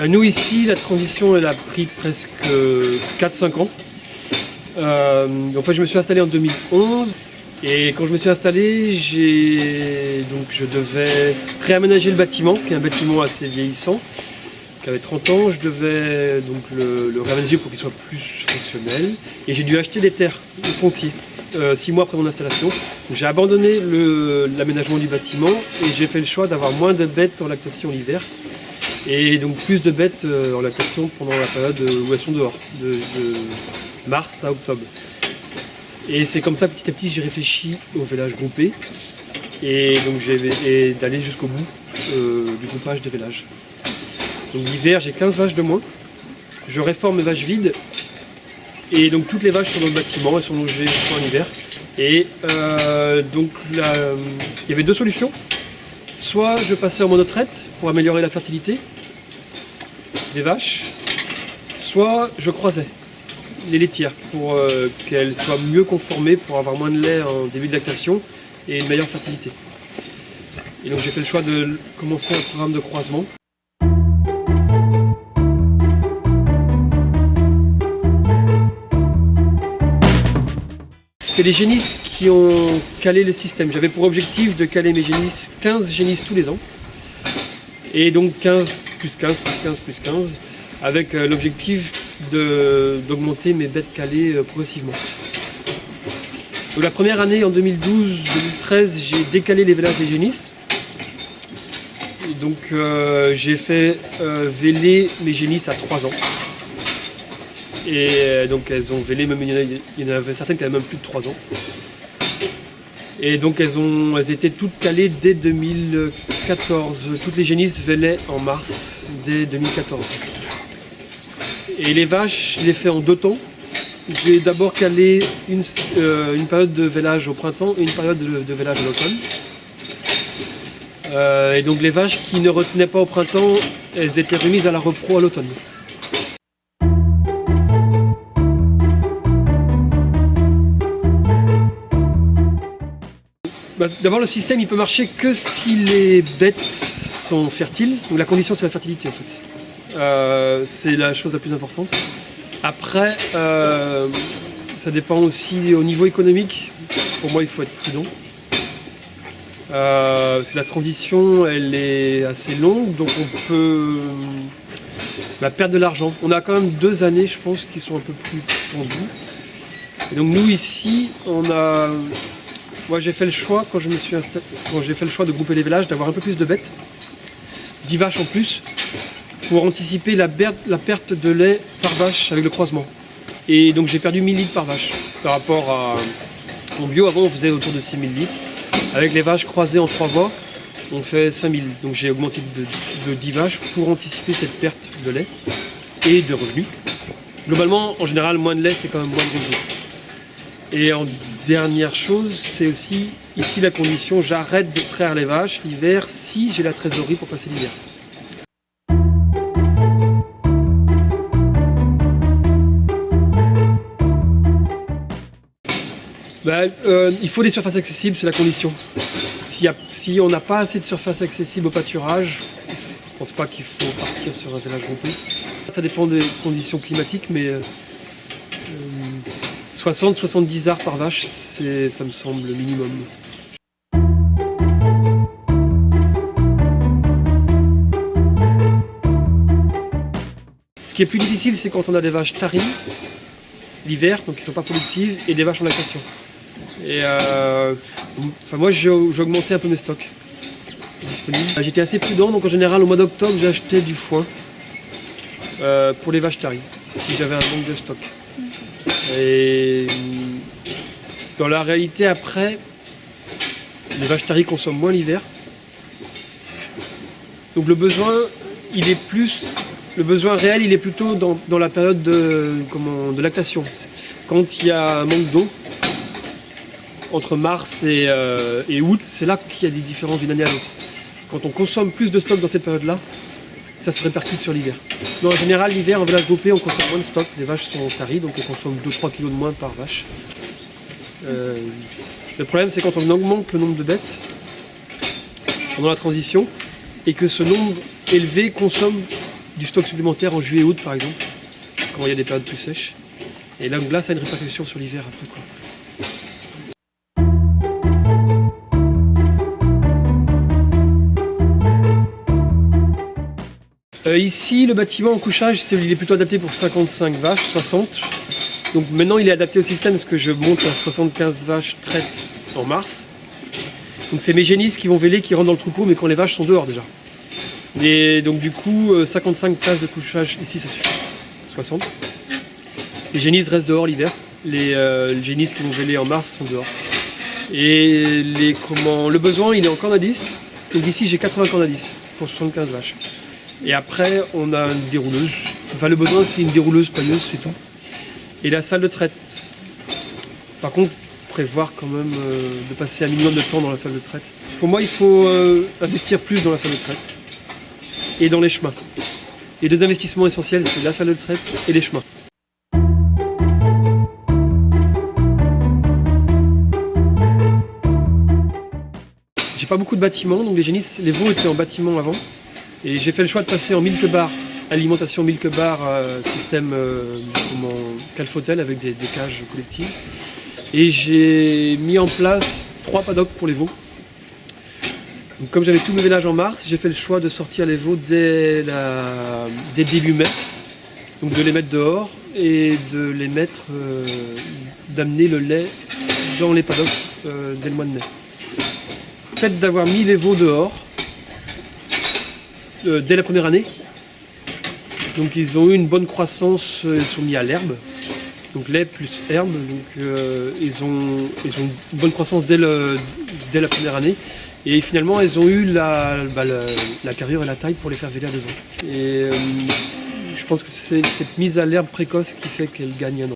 Nous ici, la transition elle a pris presque 4-5 ans. En fait, je me suis installé en 2011 et quand je me suis installé, je devais réaménager le bâtiment, qui est un bâtiment assez vieillissant, qui avait 30 ans. Je devais donc le réaménager pour qu'il soit plus fonctionnel et j'ai dû acheter des terres, du foncier, 6 mois après mon installation. Donc, j'ai abandonné l'aménagement du bâtiment et j'ai fait le choix d'avoir moins de bêtes en lactation l'hiver. Et donc plus de bêtes en lactation pendant la période où elles sont dehors, de mars à octobre. Et c'est comme ça petit à petit j'ai réfléchi au vélage groupé et donc d'aller jusqu'au bout du groupage des vélages. Donc l'hiver j'ai 15 vaches de moins, je réforme mes vaches vides et donc toutes les vaches sont dans le bâtiment, elles sont logées en hiver. Et donc là, il y avait deux solutions. Soit je passais en monotraite pour améliorer la fertilité des vaches, soit je croisais les laitières pour qu'elles soient mieux conformées, pour avoir moins de lait en début de lactation et une meilleure fertilité. Et donc j'ai fait le choix de commencer un programme de croisement. C'est les génisses qui ont calé le système. J'avais pour objectif de caler mes génisses, 15 génisses tous les ans. Et donc 15 plus 15 plus 15 plus 15, avec l'objectif d'augmenter mes bêtes calées progressivement. Donc la première année, en 2012-2013, j'ai décalé les vélages des génisses. Et donc j'ai fait véler mes génisses à 3 ans. Et donc elles ont vélé, même il y en avait certaines qui avaient même plus de 3 ans. Et donc elles étaient toutes calées dès 2014. Toutes les génisses vélaient en mars dès 2014. Et les vaches, je les fais en 2 temps. J'ai d'abord calé une période de vélage au printemps et une période de vélage à l'automne. Et donc les vaches qui ne retenaient pas au printemps, elles étaient remises à la repro à l'automne. D'abord, le système il peut marcher que si les bêtes sont fertiles. Donc la condition c'est la fertilité en fait. C'est la chose la plus importante. Après, ça dépend aussi au niveau économique. Pour moi il faut être prudent. Parce que la transition elle est assez longue, donc on peut perdre de l'argent. On a quand même 2 années je pense qui sont un peu plus tendues. Et donc nous ici moi j'ai fait le choix quand j'ai fait le choix de grouper les vélages d'avoir un peu plus de bêtes, 10 vaches en plus, pour anticiper la perte de lait par vache avec le croisement. Et donc j'ai perdu 1000 litres par vache par rapport à mon bio. Avant on faisait autour de 6000 litres. Avec les vaches croisées en 3 voies, on fait 5000. Donc j'ai augmenté de 10 vaches pour anticiper cette perte de lait et de revenus. Globalement, en général, moins de lait c'est quand même moins de revenus. Et en dernière chose, c'est aussi ici la condition, j'arrête de traire les vaches l'hiver si j'ai la trésorerie pour passer l'hiver. Il faut des surfaces accessibles, c'est la condition. Si on n'a pas assez de surface accessible au pâturage, je ne pense pas qu'il faut partir sur un vélage groupé. Ça dépend des conditions climatiques, mais 60-70 arts par vache, ça me semble le minimum. Ce qui est plus difficile, c'est quand on a des vaches taries l'hiver, donc qui ne sont pas productives, et des vaches en lactation. Et moi j'ai augmenté un peu mes stocks disponibles. J'étais assez prudent, donc en général au mois d'octobre j'achetais du foin pour les vaches taries, si j'avais un manque de stock. Et dans la réalité après, les vaches taries consomment moins l'hiver. Donc le besoin réel il est plutôt dans la période de lactation. Quand il y a un manque d'eau, entre mars et août, c'est là qu'il y a des différences d'une année à l'autre. Quand on consomme plus de stock dans cette période-là, ça se répercute sur l'hiver. Mais en général, l'hiver, en vélage groupé, on consomme moins de stock. Les vaches sont taries, donc elles consomment 2-3 kg de moins par vache. Le problème, c'est quand on augmente le nombre de bêtes pendant la transition et que ce nombre élevé consomme du stock supplémentaire en juillet-août par exemple, quand il y a des périodes plus sèches. Et là, donc là, ça a une répercussion sur l'hiver après, quoi. Ici, le bâtiment en couchage, il est plutôt adapté pour 55 vaches, 60. Donc maintenant, il est adapté au système parce que je monte à 75 vaches traites en mars. Donc c'est mes génisses qui vont véler, qui rentrent dans le troupeau, mais quand les vaches sont dehors déjà. Et donc du coup, 55 places de couchage, ici ça suffit. 60. Les génisses restent dehors l'hiver. Les génisses qui vont véler en mars sont dehors. Et le besoin, il est en corne à 10. Donc ici, j'ai 80 cornes à 10 pour 75 vaches. Et après, on a une dérouleuse. Enfin, le besoin, c'est une dérouleuse pailleuse, c'est tout. Et la salle de traite. Par contre, prévoir quand même de passer un minimum de temps dans la salle de traite. Pour moi, il faut investir plus dans la salle de traite et dans les chemins. Les deux investissements essentiels, c'est la salle de traite et les chemins. J'ai pas beaucoup de bâtiments, donc les génisses, les veaux étaient en bâtiment avant. Et j'ai fait le choix de passer en milk bar, alimentation milk bar, système calfotel avec des cages collectives. Et j'ai mis en place 3 paddocks pour les veaux. Donc, comme j'avais tous mes vélages en mars, j'ai fait le choix de sortir les veaux dès début mai. Donc de les mettre dehors et de les mettre, d'amener le lait dans les paddocks dès le mois de mai. Le fait d'avoir mis les veaux dehors, dès la première année. Donc ils ont eu une bonne croissance, ils sont mis à l'herbe. Donc lait plus herbe, donc ils ont une bonne croissance dès la première année. Et finalement ils ont eu la carrure et la taille pour les faire véler à 2 ans. Et je pense que c'est cette mise à l'herbe précoce qui fait qu'elles gagnent un an.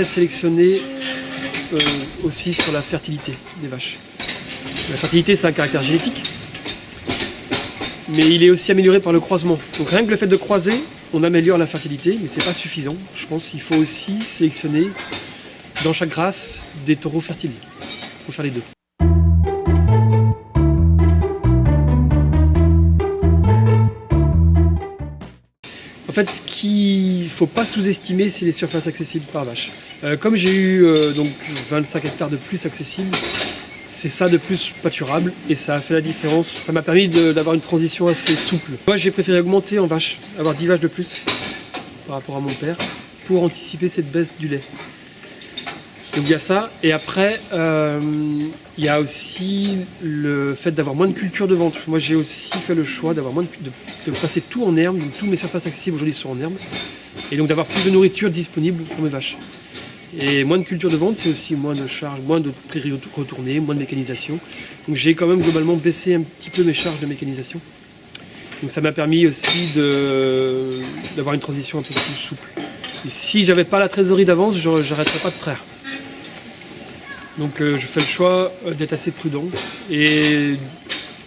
Sélectionner aussi sur la fertilité des vaches. La fertilité, c'est un caractère génétique, mais il est aussi amélioré par le croisement. Donc rien que le fait de croiser, on améliore la fertilité, mais c'est pas suffisant. Je pense qu'il faut aussi sélectionner dans chaque race des taureaux fertiles. Il faut faire les deux. En fait, ce qu'il ne faut pas sous-estimer, c'est les surfaces accessibles par vache. Comme j'ai eu donc 25 hectares de plus accessibles, c'est ça de plus pâturable et ça a fait la différence. Ça m'a permis d'avoir une transition assez souple. Moi, j'ai préféré augmenter en vaches, avoir 10 vaches de plus par rapport à mon père pour anticiper cette baisse du lait. Donc il y a ça, et après il y a aussi le fait d'avoir moins de culture de vente. Moi j'ai aussi fait le choix d'avoir de passer tout en herbe, donc toutes mes surfaces accessibles aujourd'hui sont en herbe, et donc d'avoir plus de nourriture disponible pour mes vaches. Et moins de culture de vente, c'est aussi moins de charges, moins de prairies retournées, moins de mécanisation. Donc j'ai quand même globalement baissé un petit peu mes charges de mécanisation. Donc ça m'a permis aussi d'avoir une transition un peu plus souple. Et si j'avais pas la trésorerie d'avance, j'arrêterais pas de traire. Donc je fais le choix d'être assez prudent. Et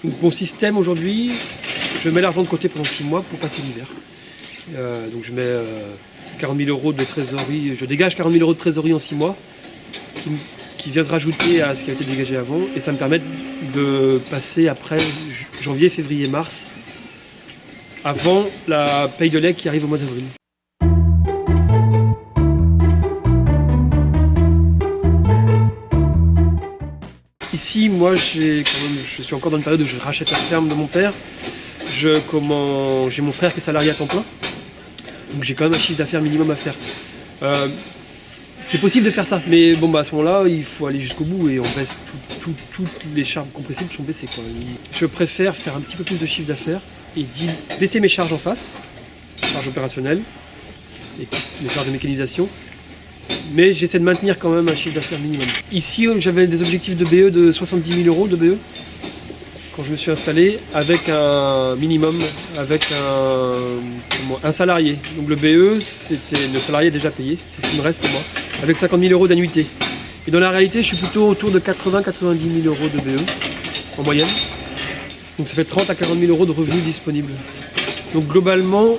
donc, mon système aujourd'hui, je mets l'argent de côté pendant 6 mois pour passer l'hiver. Donc je mets 40 000 € de trésorerie, je dégage 40 000 € de trésorerie en 6 mois, qui vient se rajouter à ce qui a été dégagé avant, et ça me permet de passer après janvier, février, mars, avant la paye de lait qui arrive au mois d'avril. Ici, moi, je suis encore dans une période où je rachète la ferme de mon père. J'ai mon frère qui est salarié à temps plein, donc j'ai quand même un chiffre d'affaires minimum à faire. C'est possible de faire ça, mais bon, à ce moment-là, il faut aller jusqu'au bout et on baisse toutes les charges compressibles sont baissées, quoi. Je préfère faire un petit peu plus de chiffre d'affaires et baisser mes charges en face, charges opérationnelles et les charges de mécanisation. Mais j'essaie de maintenir quand même un chiffre d'affaires minimum. Ici, j'avais des objectifs de BE de 70 000 € de BE quand je me suis installé, avec un minimum, avec un salarié. Donc le BE, c'était le salarié déjà payé, c'est ce qui me reste pour moi, avec 50 000 € d'annuité. Et dans la réalité, je suis plutôt autour de 80-90 000 € de BE en moyenne. Donc ça fait 30 à 40 000 € de revenus disponibles. Donc globalement,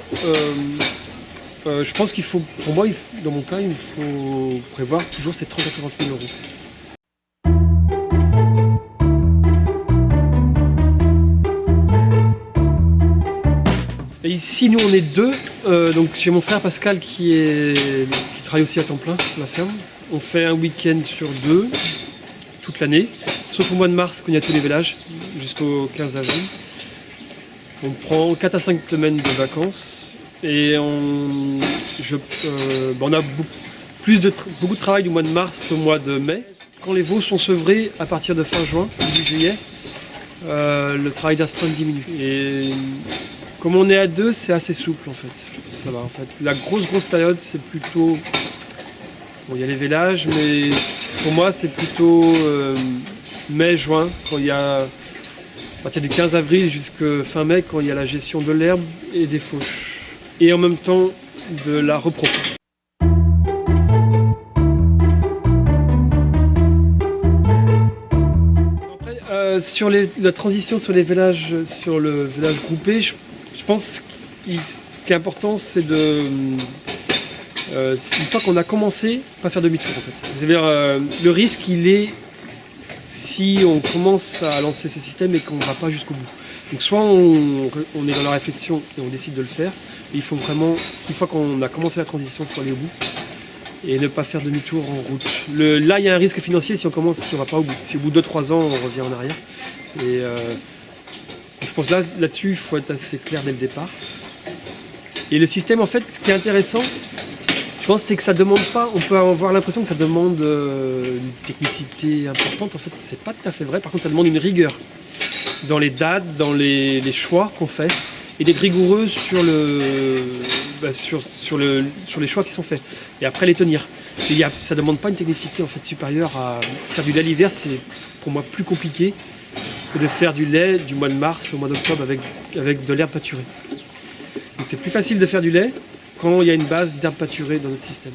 je pense qu'il faut, pour moi, dans mon cas, il faut prévoir toujours ces 30 à 40 000 €. ici, nous, on est deux. Donc, j'ai mon frère Pascal qui travaille aussi à temps plein sur la ferme. On fait un week-end sur deux, toute l'année, sauf au mois de mars, quand il y a tous les vélages, jusqu'au 15 avril. On prend 4 à 5 semaines de vacances et on a beaucoup de travail du mois de mars au mois de mai. Quand les veaux sont sevrés à partir de fin juin, début juillet, le travail d'astreinte diminue. Et comme on est à deux, c'est assez souple en fait. Ça va en fait. La grosse période, c'est plutôt... Bon, il y a les vélages, mais pour moi, c'est plutôt mai-juin, quand il y a... À partir du 15 avril jusqu'à fin mai, quand il y a la gestion de l'herbe et des fauches. Et en même temps, de la repro. Après, sur la transition sur les vélages, sur le vélage groupé, je pense que ce qui est important, c'est de... une fois qu'on a commencé, pas faire demi-tour en fait. C'est-à-dire, le risque, il est si on commence à lancer ce système et qu'on ne va pas jusqu'au bout. Donc soit on est dans la réflexion et on décide de le faire, mais il faut vraiment, une fois qu'on a commencé la transition, il faut aller au bout et ne pas faire demi-tour en route. Là, il y a un risque financier si on commence, si on ne va pas au bout. Si au bout de 2-3 ans, on revient en arrière. Et je pense là-dessus, il faut être assez clair dès le départ. Et le système, en fait, ce qui est intéressant, je pense, c'est que ça demande pas, on peut avoir l'impression que ça demande une technicité importante. En fait, c'est pas tout à fait vrai. Par contre, ça demande une rigueur dans les dates, dans les choix qu'on fait, et d'être rigoureux sur les choix qui sont faits. Et après, les tenir. Ça demande pas une technicité en fait supérieure à faire du lait l'hiver. C'est pour moi plus compliqué que de faire du lait du mois de mars au mois d'octobre avec de l'herbe pâturée. Donc c'est plus facile de faire du lait quand il y a une base d'herbe pâturée dans notre système.